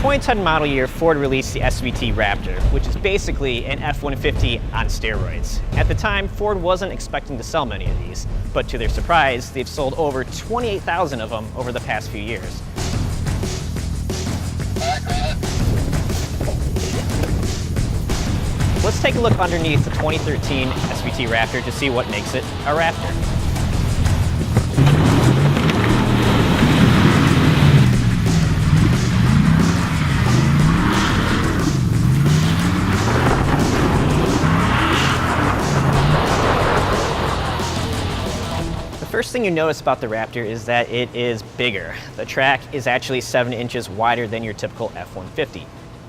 2010 model year, Ford released the SVT Raptor, which is basically an F-150 on steroids. At the time, Ford wasn't expecting to sell many of these, but to their surprise, they've sold over 28,000 of them over the past few years. Let's take a look underneath the 2013 SVT Raptor to see what makes it a Raptor. The first thing you notice about the Raptor is that it is bigger. The track is actually 7 inches wider than your typical F-150.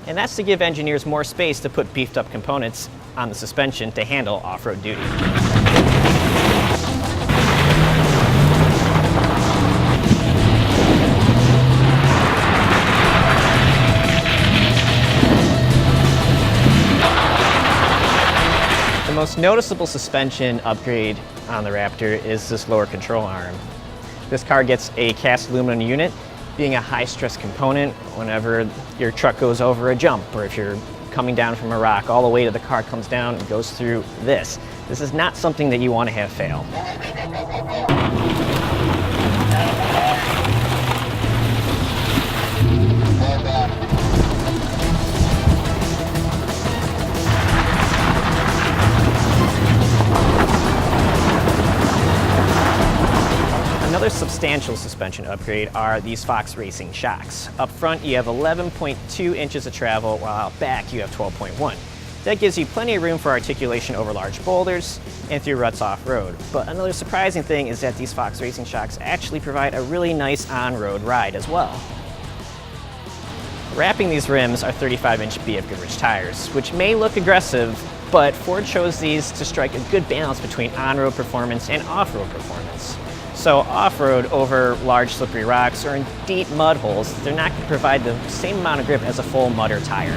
And that's to give engineers more space to put beefed up components on the suspension to handle off-road duty. The most noticeable suspension upgrade on the Raptor is this lower control arm. This car gets a cast aluminum unit, being a high-stress component. Whenever your truck goes over a jump, or if you're coming down from a rock, all the weight of the car comes down and goes through this. This is not something that you want to have fail. Another substantial suspension upgrade are these Fox Racing shocks. Up front you have 11.2 inches of travel, while out back you have 12.1. That gives you plenty of room for articulation over large boulders and through ruts off-road. But another surprising thing is that these Fox Racing shocks actually provide a really nice on-road ride as well. Wrapping these rims are 35-inch BF Goodrich tires, which may look aggressive, but Ford chose these to strike a good balance between on-road performance and off-road performance. So off-road over large slippery rocks or in deep mud holes, they're not going to provide the same amount of grip as a full mudder tire.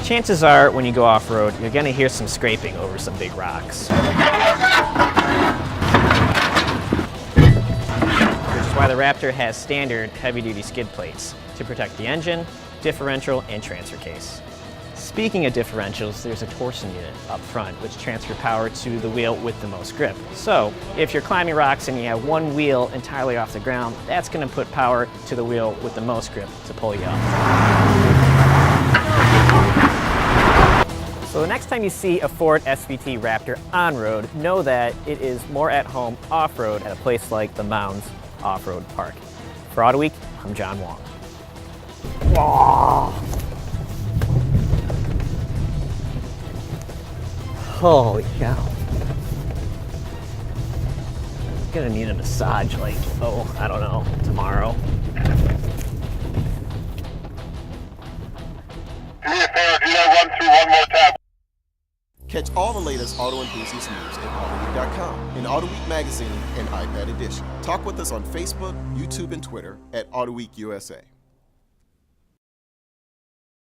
Chances are, when you go off-road, you're going to hear some scraping over some big rocks. Which is why the Raptor has standard heavy-duty skid plates to protect the engine, differential, and transfer case. Speaking of differentials, there's a torsion unit up front which transfer power to the wheel with the most grip. So if you're climbing rocks and you have one wheel entirely off the ground, that's going to put power to the wheel with the most grip to pull you up. So the next time you see a Ford SVT Raptor on-road, know that it is more at home off-road at a place like the Mounds Off-Road Park. For Auto Week, I'm John Wong. Oh. Holy cow. I'm gonna need a massage like, I don't know, tomorrow. Catch all the latest auto enthusiast news at AutoWeek.com, in Auto Week magazine and iPad edition. Talk with us on Facebook, YouTube, and Twitter at AutoWeek USA.